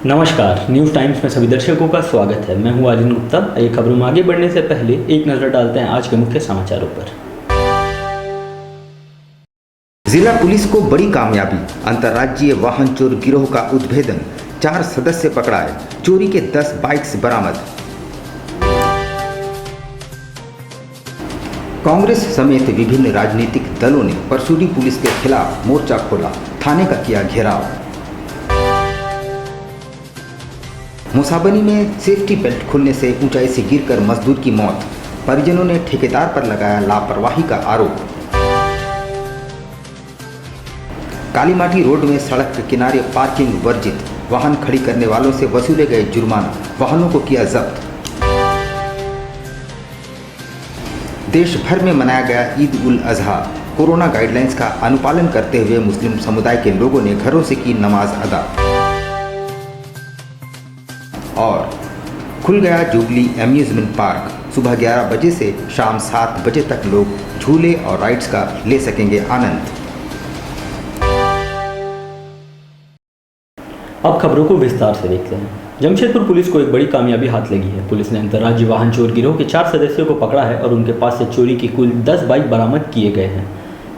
नमस्कार, news times में सभी दर्शकों का स्वागत है। मैं हूं आर्यन गुप्ता। ये खबरों में आगे बढ़ने से पहले एक नज़र डालते हैं आज के मुख्य समाचारों पर। जिला पुलिस को बड़ी कामयाबी, अंतर्राज्यीय वाहन चोर गिरोह का उद्भेदन, 4 सदस्य पकड़ाए, चोरी के 10 बाइक्स बरामद। कांग्रेस समेत विभिन्न राजनीतिक दलों ने परसूडी पुलिस के खिलाफ मोर्चा खोला, थाने का किया घेराव। मुसाबनी में सेफ्टी बेल्ट खुलने से ऊंचाई से गिरकर मजदूर की मौत, परिजनों ने ठेकेदार पर लगाया लापरवाही का आरोप। कालीमाटी रोड में सड़क के किनारे पार्किंग वर्जित, वाहन खड़ी करने वालों से वसूले गए जुर्माना, वाहनों को किया जब्त। देश भर में मनाया गया ईद उल अजहा, कोरोना गाइडलाइंस का अनुपालन करते हुए मुस्लिम समुदाय के लोगों ने घरों से की नमाज अदा। और खुल गया जुबली एम्यूजमेंट पार्क, सुबह 11 बजे से शाम 7 बजे तक लोग झूले और राइड्स का ले सकेंगे आनंद। अब खबरों को विस्तार से देखते हैं। जमशेदपुर पुलिस को एक बड़ी कामयाबी हाथ लगी है। पुलिस ने अंतर्राज्यीय वाहन चोर गिरोह के 4 सदस्यों को पकड़ा है और उनके पास से चोरी की कुल 10 बाइक बरामद किए गए हैं।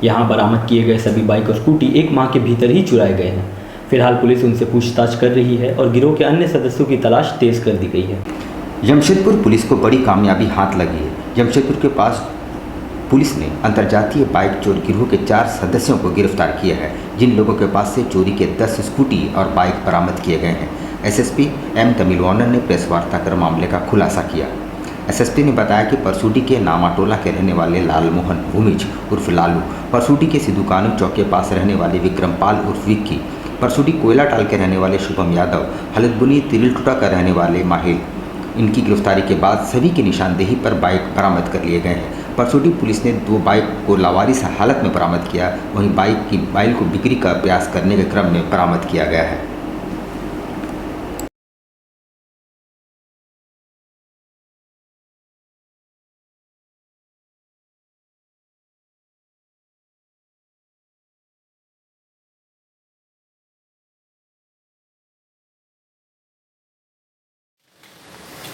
यहाँ बरामद किए गए सभी बाइक और स्कूटी 1 माह के भीतर ही चुराए गए हैं। फिलहाल पुलिस उनसे पूछताछ कर रही है और गिरोह के अन्य सदस्यों की तलाश तेज कर दी गई है। जमशेदपुर पुलिस को बड़ी कामयाबी हाथ लगी है। जमशेदपुर के पास पुलिस ने अंतर्जातीय बाइक चोर गिरोह के 4 सदस्यों को गिरफ्तार किया है, जिन लोगों के पास से चोरी के 10 स्कूटी और बाइक बरामद किए गए हैं। एसएसपी एम तमिलवानन ने प्रेस वार्ता कर मामले का खुलासा किया। एसएसपी ने बताया कि परसूडी के नामाटोला के रहने वाले लालमोहन भूमिज उर्फ लालू, परसूडी के सिद्धूकानू चौक के पास रहने वाले विक्रमपाल उर्फ विक्की, परसूडी कोयलाटाल के रहने वाले शुभम यादव, हलदबुनी तिलिलटुटा का रहने वाले माहिल। इनकी गिरफ्तारी के बाद सभी की निशानदेही पर बाइक बरामद कर लिए गए हैं। परसूडी पुलिस ने 2 बाइक को लावारिस हालत में बरामद किया, वहीं बाइक की बाइल को बिक्री का प्रयास करने के क्रम में बरामद किया गया है।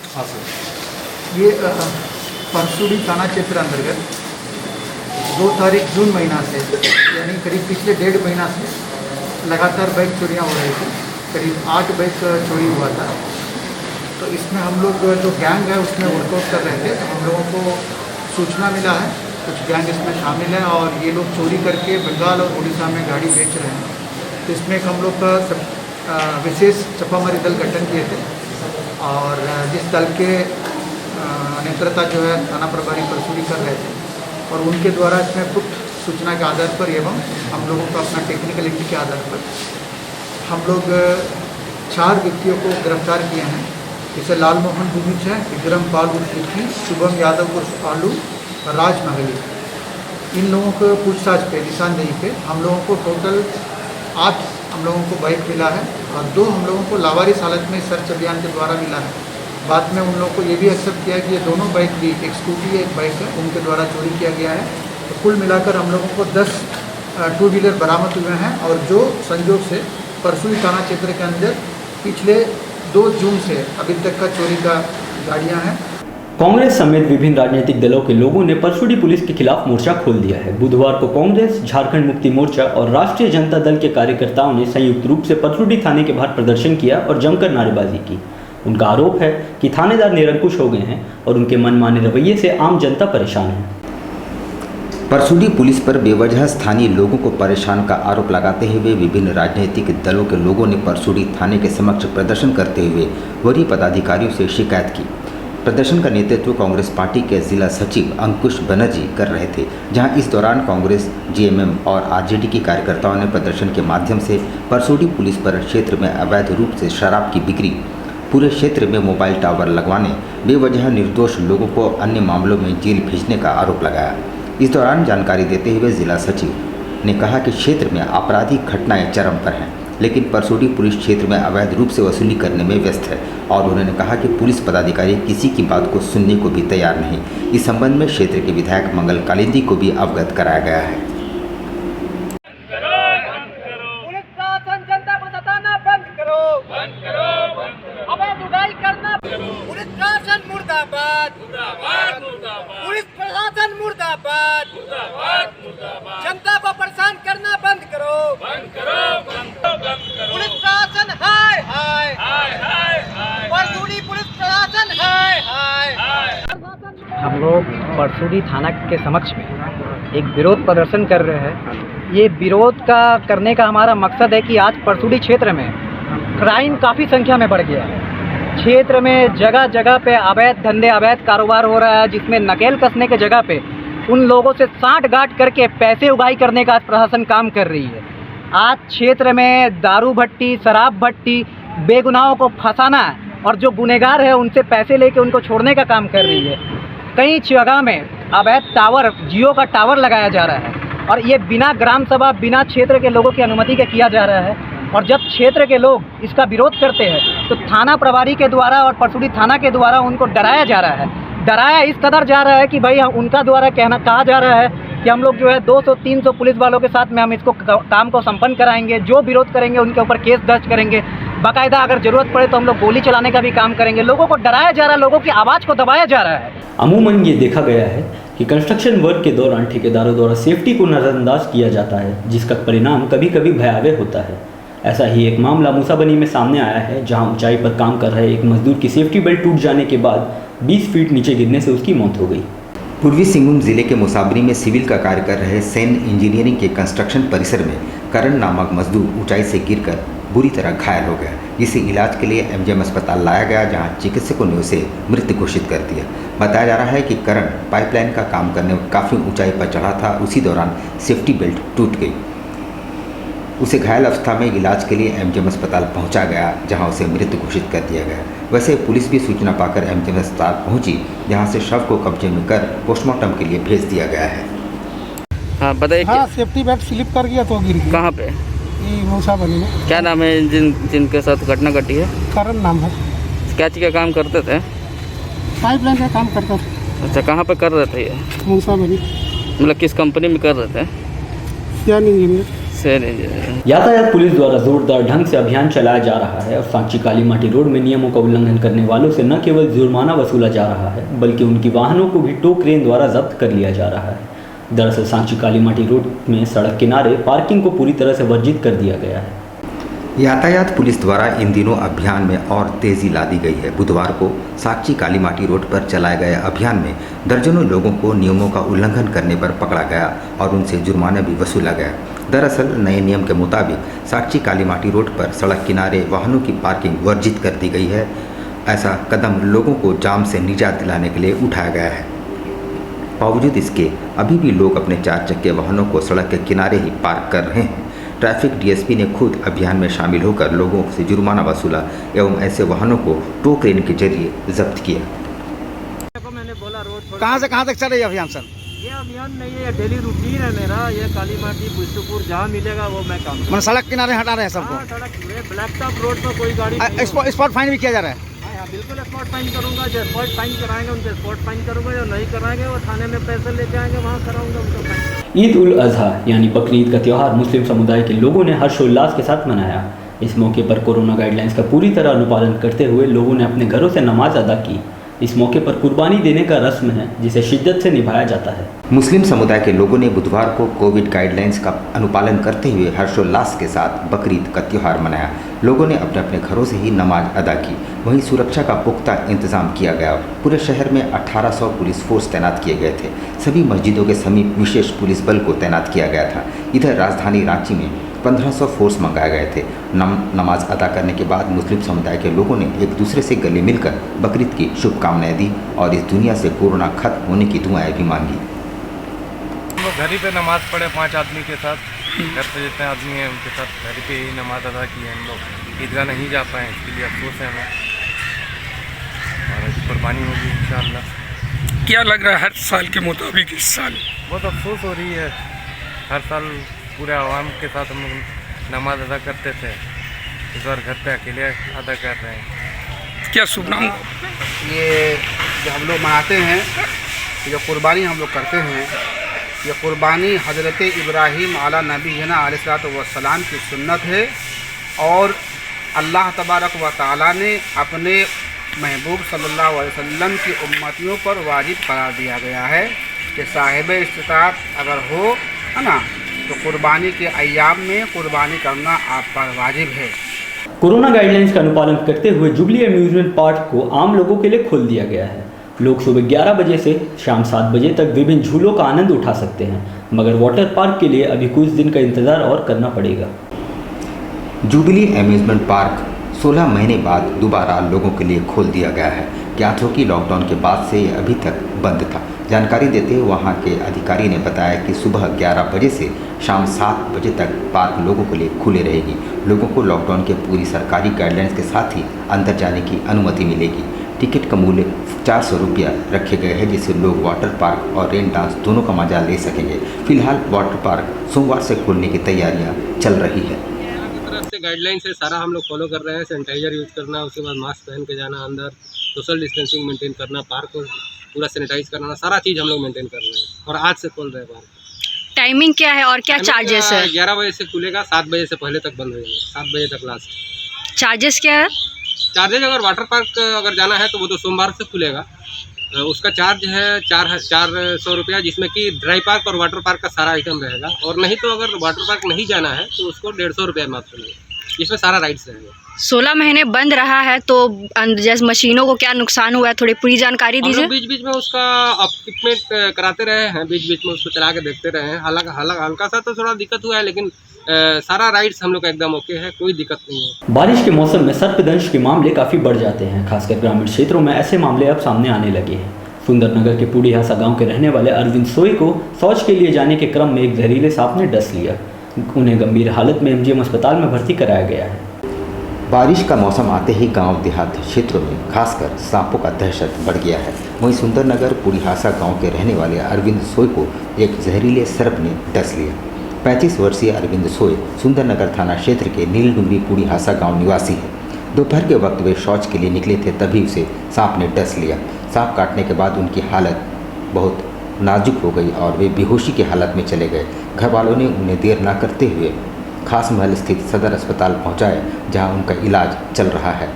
हाँ सर, ये परसूडी थाना क्षेत्र अंतर्गत 2 तारीख जून महीना से यानी करीब पिछले 1.5 महीना से लगातार बाइक चोरियाँ हो रही थी। करीब 8 बाइक चोरी हुआ था। तो इसमें हम लोग जो गैंग है उसमें वर्कआउट कर रहे थे। तो हम लोगों को सूचना मिला है कुछ गैंग इसमें शामिल है और ये लोग चोरी करके बंगाल और उड़ीसा में गाड़ी बेच रहे हैं। तो इसमें एक हम लोग का विशेष छापामारी दल गठन किए थे और जिस दल के नेतृत्व जो है थाना प्रभारी परसूडी कर रहे थे और उनके द्वारा इसमें गुप्त सूचना के आधार पर एवं हम लोगों का अपना टेक्निकलिटी के आधार पर हम लोग 4 व्यक्तियों को गिरफ्तार किए हैं। जैसे लालमोहन भूमिज है, विक्रमपाल उर्फ विक्की, शुभम यादव उर्फ आलू, राज महली। इन लोगों को पूछताछ पे निशानदेही पे हम लोगों को टोटल 8 हम लोगों को बाइक मिला है और 2 हम लोगों को लावारिस हालत में सर्च अभियान के द्वारा मिला है। बाद में उन लोगों को ये भी एक्सेप्ट किया कि ये दोनों बाइक भी, एक स्कूटी है एक बाइक है, उनके द्वारा चोरी किया गया है। तो कुल मिलाकर हम लोगों को 10 2 व्हीलर बरामद हुए हैं और जो संयोग से परसूडी थाना क्षेत्र के अंदर पिछले 2 जून से अभी तक का चोरी का गाड़ियाँ हैं। कांग्रेस समेत विभिन्न राजनीतिक दलों के लोगों ने परसूडी पुलिस के खिलाफ मोर्चा खोल दिया है। बुधवार को कांग्रेस, झारखंड मुक्ति मोर्चा और राष्ट्रीय जनता दल के कार्यकर्ताओं ने संयुक्त रूप से परसूडी थाने के बाहर प्रदर्शन किया और जमकर नारेबाजी की। उनका आरोप है कि थानेदार निरंकुश हो गए हैं और उनके मनमाने रवैये से आम जनता परेशान है। परसूडी पुलिस पर बेवजह स्थानीय लोगों को परेशान का आरोप लगाते हुए विभिन्न राजनीतिक दलों के लोगों ने परसूडी थाने के समक्ष प्रदर्शन करते हुए वरीय पदाधिकारियों से शिकायत की। प्रदर्शन का नेतृत्व कांग्रेस पार्टी के जिला सचिव अंकुश बनर्जी कर रहे थे, जहां इस दौरान कांग्रेस, जेएमएम और आरजेडी के कार्यकर्ताओं ने प्रदर्शन के माध्यम से परसूडी पुलिस पर क्षेत्र में अवैध रूप से शराब की बिक्री, पूरे क्षेत्र में मोबाइल टावर लगवाने, बेवजह निर्दोष लोगों को अन्य मामलों में जेल भेजने का आरोप लगाया। इस दौरान जानकारी देते हुए जिला सचिव ने कहा कि क्षेत्र में आपराधिक घटनाएं चरम पर हैं, लेकिन परसूडी पुलिस क्षेत्र में अवैध रूप से वसूली करने में व्यस्त है और उन्होंने कहा कि पुलिस पदाधिकारी किसी की बात को सुनने को भी तैयार नहीं। इस संबंध में क्षेत्र के विधायक मंगल कालिंदी को भी अवगत कराया गया है। पुलिस शासन जनता को सताना बंद करो। परसुडी थाना के समक्ष में एक विरोध प्रदर्शन कर रहे हैं। ये विरोध का करने का हमारा मकसद है कि आज परसुडी क्षेत्र में क्राइम काफ़ी संख्या में बढ़ गया है। क्षेत्र में जगह जगह पे अवैध धंधे, अवैध कारोबार हो रहा है, जिसमें नकेल कसने के जगह पे उन लोगों से साठ-गांठ करके पैसे उगाही करने का आज प्रशासन काम कर रही है। आज क्षेत्र में दारू भट्टी, शराब भट्टी, बेगुनाहों को फंसाना और जो गुनहगार है उनसे पैसे लेके उनको छोड़ने का काम कर रही है। कई जगह में अवैध टावर, जियो का टावर लगाया जा रहा है और ये बिना ग्राम सभा, बिना क्षेत्र के लोगों की अनुमति के किया जा रहा है। और जब क्षेत्र के लोग इसका विरोध करते हैं तो थाना प्रभारी के द्वारा और परसुडी थाना के द्वारा उनको डराया जा रहा है। डराया इस कदर जा रहा है कि भाई उनका द्वारा कहा जा रहा है कि हम लोग जो है 200-300 पुलिस वालों के साथ में हम इसको काम को संपन्न कराएंगे, जो विरोध करेंगे उनके ऊपर केस दर्ज करेंगे, बाकायदा अगर ज़रूरत पड़े तो हम लोग गोली चलाने का भी काम करेंगे। लोगों को डराया जा रहा है, लोगों की आवाज़ को दबाया जा रहा है। अमूमन ये देखा गया है कि कंस्ट्रक्शन वर्क के दौरान ठेकेदारों द्वारा सेफ्टी को नज़रअंदाज किया जाता है, जिसका परिणाम कभी कभी भयावह होता है। ऐसा ही एक मामला मूसाबनी में सामने आया है, जहां ऊंचाई पर काम कर रहे एक मजदूर की सेफ्टी बेल्ट टूट जाने के बाद 20 फीट नीचे गिरने से उसकी मौत हो गई। पूर्वी सिंहभूम जिले के मुसाबनी में सिविल का कार्य कर रहे सेन इंजीनियरिंग के कंस्ट्रक्शन परिसर में करण नामक मजदूर ऊंचाई से गिरकर बुरी तरह घायल हो गया, जिसे इलाज के लिए एमजीएम अस्पताल लाया गया, जहां चिकित्सकों ने उसे मृत घोषित कर दिया। बताया जा रहा है कि करण पाइपलाइन का काम करने काफ़ी ऊंचाई पर चढ़ा था। उसी दौरान सेफ्टी बेल्ट टूट गई। उसे घायल अवस्था में इलाज के लिए एमजीएम अस्पताल पहुंचा गया, जहां उसे मृत घोषित कर दिया गया। वैसे पुलिस भी सूचना पाकर एमजीएम अस्पताल पहुंची, जहां से शव को कब्जे में कर पोस्टमार्टम के लिए भेज दिया गया है। हाँ बताइए। हाँ, सेफ्टी बेल्ट स्लिप कर गया तो गिर गया। कहाँ पे? ये मूसाबनी में। क्या नाम है जिनके साथ घटना घटी है? करण नाम है। क्या चीज़ का काम करते थे? पाइपलाइन का काम करता था। अच्छा, कहाँ पे कर रहे थे ये? मूसाबनी। मतलब किस कंपनी में कर रहे थे? सेन इंजीनियर। यातायात पुलिस द्वारा जोरदार ढंग से अभियान चलाया जा रहा है और सांची कालीमाटी रोड में नियमों का उल्लंघन करने वालों से न केवल जुर्माना वसूला जा रहा है, बल्कि उनकी वाहनों को भी टो क्रेन द्वारा जब्त कर लिया जा रहा है। दरअसल सांची कालीमाटी रोड में सड़क किनारे पार्किंग को पूरी तरह से वर्जित कर दिया गया है। यातायात पुलिस द्वारा इन दिनों अभियान में और तेजी ला दी गई है। बुधवार को सांची कालीमाटी रोड पर चलाए गए अभियान में दर्जनों लोगों को नियमों का उल्लंघन करने पर पकड़ा गया और उनसे जुर्माना भी वसूला गया। दरअसल नए नियम के मुताबिक सांची कालीमाटी रोड पर सड़क किनारे वाहनों की पार्किंग वर्जित कर दी गई है। ऐसा कदम लोगों को जाम से निजात दिलाने के लिए उठाया गया है। बावजूद इसके अभी भी लोग अपने 4 चक्के वाहनों को सड़क के किनारे ही पार्क कर रहे हैं। ट्रैफिक डीएसपी ने खुद अभियान में शामिल होकर लोगों से जुर्माना वसूला एवं ऐसे वाहनों को टो क्रेन के जरिए जब्त किया। कहाँ से कहाँ तक चल रही है अभियान सर? ये अभियान नहीं है, डेली रूटीन है मेरा। ये कालीमाटी, पुष्टपुर जहाँ मिलेगा वो मैं काम मतलब सड़क किनारे हटा रहे हैं सबको? सड़क ब्लैक टॉप रोड पर कोई गाड़ी स्पॉट फाइन भी किया जा रहा है? हाँ, बिल्कुल स्पॉट फाइन करूँगा। जो स्पॉट फाइन कराएंगे उनसे स्पॉट फाइन करूँगा, जो नहीं कराएंगे वो थाने में पैसे लेके आएंगे, वहाँ कराऊंगा उनका फाइन। ईद उल अजहा यानी बकरीद का त्यौहार मुस्लिम समुदाय के लोगों ने हर्षोल्लास के साथ मनाया। इस मौके पर कोरोना गाइडलाइंस का पूरी तरह अनुपालन करते हुए लोगों ने अपने घरों से नमाज अदा की। इस मौके पर कुर्बानी देने का रस्म है, जिसे शिद्दत से निभाया जाता है। मुस्लिम समुदाय के लोगों ने बुधवार को कोविड गाइडलाइंस का अनुपालन करते हुए हर्षोल्लास के साथ बकरीद का त्यौहार मनाया। लोगों ने अपने अपने घरों से ही नमाज अदा की। वहीं सुरक्षा का पुख्ता इंतजाम किया गया। पूरे शहर में 1800 पुलिस फोर्स तैनात किए गए थे। सभी मस्जिदों के समीप विशेष पुलिस बल को तैनात किया गया था। इधर राजधानी रांची में 1500 फोर्स मंगाए गए थे। नमाज अदा करने के बाद मुस्लिम समुदाय के लोगों ने एक दूसरे से गले मिलकर बकरीद की शुभकामनाएं दी और इस दुनिया से कोरोना खत्म होने की दुआएं भी मांगी। हम लोग घर ही पे नमाज पढ़े 5 आदमी के साथ, घर पे जितने आदमी हैं उनके साथ घर पे ही नमाज अदा की है। हम लोग ईदगाह नहीं जा पाए, इसके लिए अफसोस है हमें और कुर्बानी होगी इंशाअल्लाह। क्या लग रहा है हर साल के मुताबिक इस साल? बहुत अफसोस हो रही है। हर साल पूरे आवाम के साथ हम लोग नमाज अदा करते थे, इस बार घर पे अकेले अदा कर रहे हैं। क्या शुभ नाम? ये जो हम लोग मनाते हैं, जो कुर्बानी हम लोग करते हैं, ये कुर्बानी हज़रत इब्राहीम आला नबीना अलैहिस्सलाम की सुन्नत है और अल्लाह तबारक व तआला ने अपने महबूब सल्लल्लाहु अलैहि वसल्लम की उम्मतियों पर वाजिब करार दिया गया है कि साहिब इस्तिताअत अगर हो है ना, तो कुर्बानी के अय्याम में कुर्बानी करना आप पर वाजिब है। कोरोना गाइडलाइंस का अनुपालन करते हुए जुबली अम्यूजमेंट पार्क को आम लोगों के लिए खोल दिया गया है। लोग सुबह 11 बजे से शाम 7 बजे तक विभिन्न झूलों का आनंद उठा सकते हैं, मगर वाटर पार्क के लिए अभी कुछ दिन का इंतज़ार और करना पड़ेगा। जुबिली अम्यूज़मेंट पार्क 16 महीने बाद दोबारा लोगों के लिए खोल दिया गया है। ज्ञात हो कि लॉकडाउन के बाद से ये अभी तक बंद था। जानकारी देते हुए वहाँ के अधिकारी ने बताया कि सुबह 11 बजे से शाम 7 बजे तक पार्क लोगों के लिए खुले रहेगी। लोगों को लॉकडाउन के पूरी सरकारी गाइडलाइंस के साथ ही अंदर जाने की अनुमति मिलेगी। टिकट का मूल्य 400 रुपया रखे गए हैं, जिससे लोग वाटर पार्क और रेन डांस दोनों का मजा ले सकेंगे। फिलहाल वाटर पार्क सोमवार से खोलने की तैयारियां चल रही है। तरफ से गाइडलाइन से सारा हम लोग फॉलो कर रहे हैं। सैनिटाइजर यूज़ करना, उसके बाद मास्क पहन के जाना, अंदर सोशल डिस्टेंसिंग मेंटेन करना, पार्क को पूरा सैनिटाइज करना, सारा चीज़ हम लोग मेंटेन कर रहे हैं और आज से खोल रहे हैं पार्क। टाइमिंग क्या है और क्या चार्जेस है? 11 बजे से खुलेगा, 7 बजे से पहले तक बंद हो जाएगा, 7 बजे तक लास्ट। चार्जेस क्या है? चार्जेज अगर वाटर पार्क अगर जाना है तो वो तो सोमवार से खुलेगा। उसका चार्ज है 400 रुपया, जिसमें कि ड्राई पार्क और वाटर पार्क का सारा आइटम रहेगा। और नहीं तो अगर वाटर पार्क नहीं जाना है तो उसको 150 रुपया मात्र लगेगा, जिसमें सारा राइड्स रहेगा। 16 महीने बंद रहा है तो जैसे मशीनों को क्या नुकसान हुआ है, थोड़ी पूरी जानकारी दीजिए। बीच बीच में उसका अपग्रेडमेंट कराते रहे हैं, बीच बीच में उसको चला के देखते रहे हैं। हालांकि हल्का सा तो थोड़ा दिक्कत हुआ है, लेकिन सारा राइड्स हम लोग का एकदम ओके है, कोई दिक्कत नहीं है। बारिश के मौसम में सर्पदंश के मामले काफ़ी बढ़ जाते हैं। खासकर ग्रामीण क्षेत्रों में ऐसे मामले अब सामने आने लगे हैं। सुंदरनगर के पूड़ीहासा गांव के रहने वाले अरविंद सोई को शौच के लिए जाने के क्रम में एक जहरीले सांप ने डस लिया। उन्हें गंभीर हालत में एमजीएम अस्पताल में भर्ती कराया गया है। बारिश का मौसम आते ही गांव देहात क्षेत्रों में खासकर सांपों का दहशत बढ़ गया है। वहीं सुंदरनगर पूड़ीहासा गांव के रहने वाले अरविंद सोई को एक जहरीले सर्प ने डस लिया। 35 वर्षीय अरविंद सोई सुंदरनगर थाना क्षेत्र के नीलडुंगरी पूड़ीहासा गांव निवासी है। दोपहर के वक्त वे शौच के लिए निकले थे, तभी उसे सांप ने डस लिया। सांप काटने के बाद उनकी हालत बहुत नाजुक हो गई और वे बेहोशी की हालत में चले गए। घर वालों ने उन्हें देर न करते हुए खास महल स्थित सदर अस्पताल पहुंचाया, जहां उनका इलाज चल रहा है।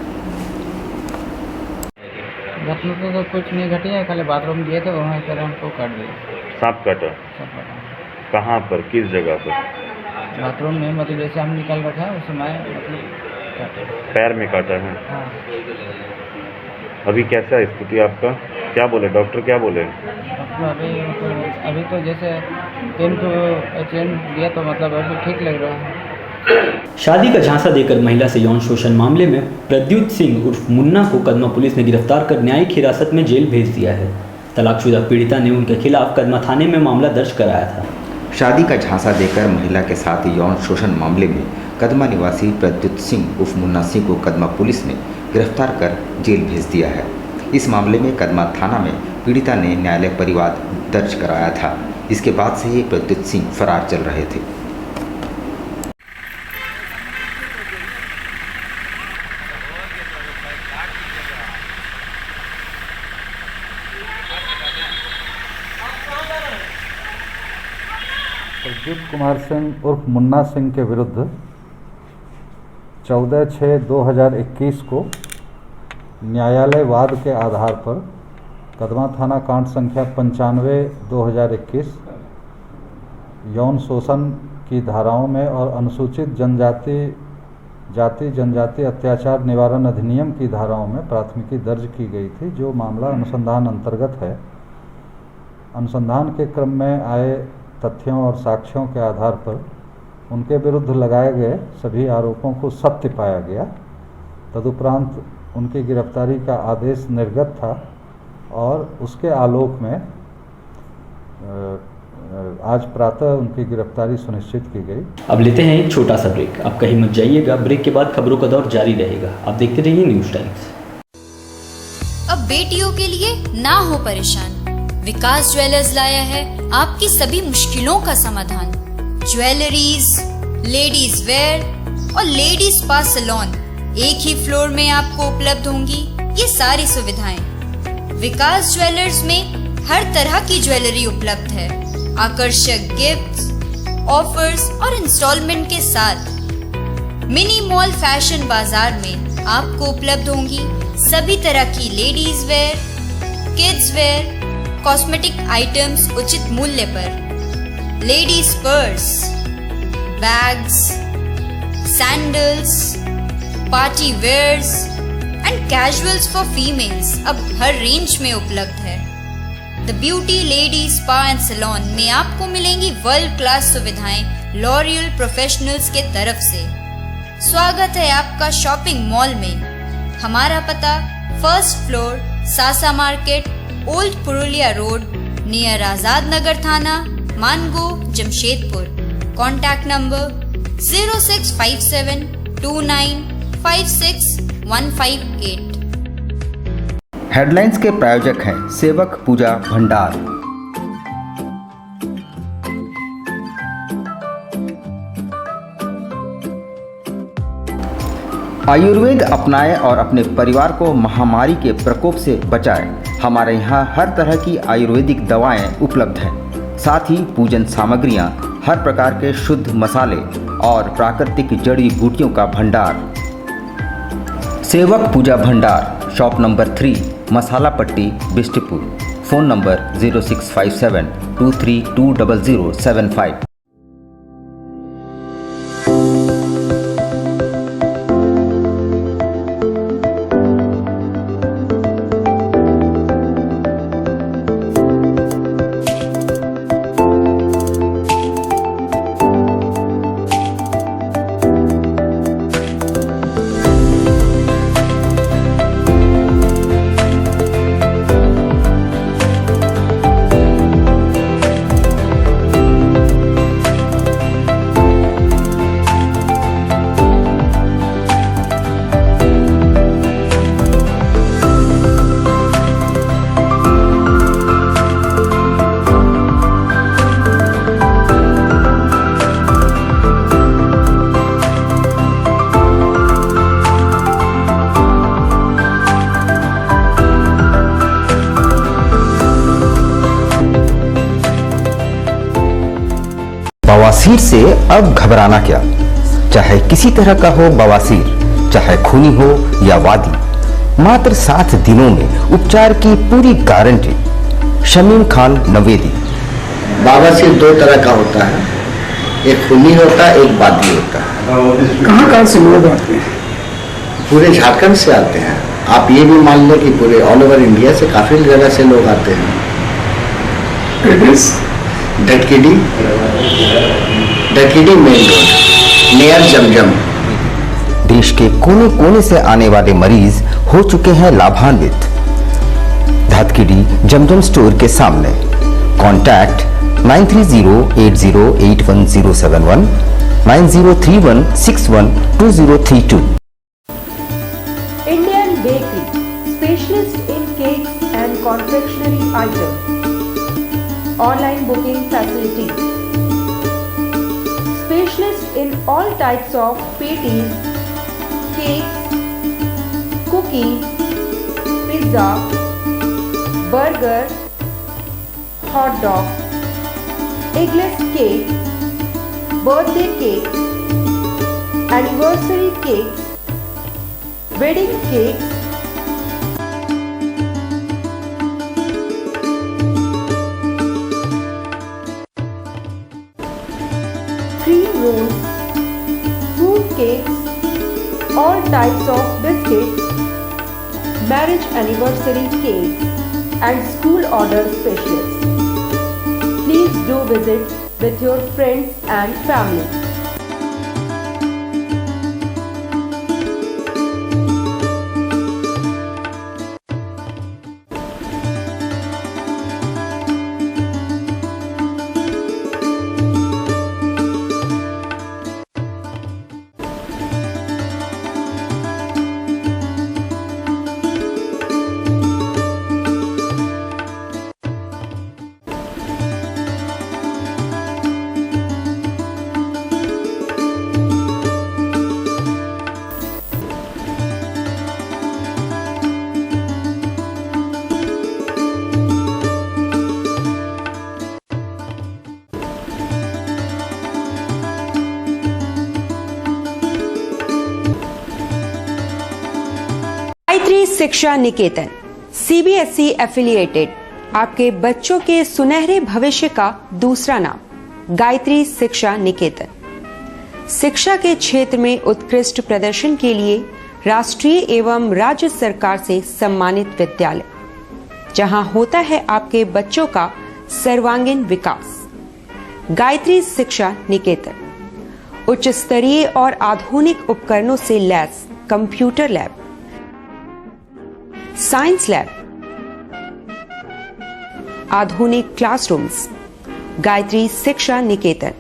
घटना तो कुछ नहीं घटी है, खाली बाथरूम गए थे, वहाँ पर हमको काट दिया। सांप काटा? कहाँ पर, किस जगह पर? बाथरूम में, मतलब जैसे हम निकल रखा है उस समय मतलब काटा। पैर में काटा है? हाँ। अभी कैसा है स्थिति आपका? क्या बोले डॉक्टर, क्या बोले? अभी तो जैसे पेन दिया तो मतलब अभी ठीक लग रहा है। शादी का झांसा देकर महिला से यौन शोषण मामले में प्रद्युत सिंह उर्फ मुन्ना को कदमा पुलिस ने गिरफ्तार कर न्यायिक हिरासत में जेल भेज दिया है। तलाकशुदा पीड़िता ने उनके खिलाफ कदमा थाने में मामला दर्ज कराया था। शादी का झांसा देकर महिला के साथ यौन शोषण मामले में कदमा निवासी प्रद्युत सिंह उर्फ मुन्ना सिंह को कदमा पुलिस ने गिरफ्तार कर जेल भेज दिया है। इस मामले में कदमा थाना में पीड़िता ने न्यायालय परिवाद दर्ज कराया था। इसके बाद से ही प्रद्युत सिंह फरार चल रहे थे। प्रद्युत कुमार सिंह उर्फ मुन्ना सिंह के विरुद्ध 14/6/2021 को न्यायालय वाद के आधार पर कदमा थाना कांड संख्या 95/2021 यौन शोषण की धाराओं में और अनुसूचित जनजाति अत्याचार निवारण अधिनियम की धाराओं में प्राथमिकी दर्ज की गई थी, जो मामला अनुसंधान अंतर्गत है। अनुसंधान के क्रम में आए तथ्यों और साक्ष्यों के आधार पर उनके विरुद्ध लगाए गए सभी आरोपों को सत्य पाया गया। तदुपरांत उनकी गिरफ्तारी का आदेश निर्गत था और उसके आलोक में आज प्रातः उनकी गिरफ्तारी सुनिश्चित की गई। अब लेते हैं एक छोटा सा ब्रेक। अब कहीं मत जाइएगा, ब्रेक के बाद खबरों का दौर जारी रहेगा। आप देखते रहिए न्यूज़ टाइम्स। अब बेटियों के लिए ना हो परेशान, विकास ज्वेलर्स लाया है आपकी सभी मुश्किलों का समाधान। ज्वेलरीज, लेडीज वेयर और लेडीज स्पा सैलून एक ही फ्लोर में आपको उपलब्ध होंगी ये सारी सुविधाएं। विकास ज्वेलर्स में हर तरह की ज्वेलरी उपलब्ध है। आकर्षक गिफ्ट्स, ऑफर्स और इंस्टॉलमेंट के साथ मिनी मॉल फैशन बाजार में आपको उपलब्ध होंगी सभी तरह की ladies wear, kids wear, cosmetic items उचित मूल्य पर। Ladies purse, bags, sandals, party wears and casuals for females अब हर रेंज में उपलब्ध है। The beauty lady spa and salon में आपको मिलेंगी वर्ल्ड क्लास सुविधाएं लॉरियल प्रोफेशनल्स के तरफ से। स्वागत है आपका शॉपिंग मॉल में। हमारा पता first floor, Sasa market, old Purulia road, near Azad Nagar थाना, Mango, Jamshedpur. Contact number 065729561558। Headlines के प्रायोजक हैं सेवक पूजा भंडार। आयुर्वेद अपनाएं और अपने परिवार को महामारी के प्रकोप से बचाएं। हमारे यहाँ हर तरह की आयुर्वेदिक दवाएं उपलब्ध हैं, साथ ही पूजन सामग्रियाँ, हर प्रकार के शुद्ध मसाले और प्राकृतिक जड़ी बूटियों का भंडार। सेवक पूजा भंडार, शॉप नंबर 3, मसाला पट्टी, बिष्टपुर। Phone number 065723200075। बवासीर से अब घबराना क्या, चाहे किसी तरह का हो बवासीर, चाहे खूनी हो या वादी, मात्र 7 दिनों में उपचार की पूरी गारंटी। शमीम खान नवेदी। बवासीर 2 तरह का होता है, एक खूनी होता है, एक वादी होता है। कहाँ से लोग आते हैं? पूरे झारखंड से आते हैं। आप ये भी मान लें कि पूरे ऑल ओवर इंडिया से काफी जगह से लोग आते हैं। डटकीडी मेन रोड नियर जमजम। देश के कोने कोने से आने वाले मरीज हो चुके हैं लाभान्वित। धतकीडी जमजम स्टोर के सामने। Contact 9308081071 9031612032। Indian Bakery, specialist in cakes and confectionery items. Online booking facility. Specialist in all types of patties, cakes, cookies, pizza, burger, hot dog, eggless cake, birthday cake, anniversary cakes, wedding cakes, cream rolls, fruit cakes, all types of biscuits, marriage anniversary cakes, and school order specialists. Please do visit with your friends and family. Gayatri शिक्षा निकेतन CBSE affiliated आपके बच्चों के सुनहरे भविष्य का दूसरा नाम गायत्री शिक्षा निकेतन। शिक्षा के क्षेत्र में उत्कृष्ट प्रदर्शन के लिए राष्ट्रीय एवं राज्य सरकार से सम्मानित विद्यालय, जहां होता है आपके बच्चों का सर्वांगीण विकास। गायत्री शिक्षा निकेतन, उच्च स्तरीय और आधुनिक उपकरणों से lace computer lab, science lab, आधुनिक क्लासरूम्स। गायत्री शिक्षा निकेतन,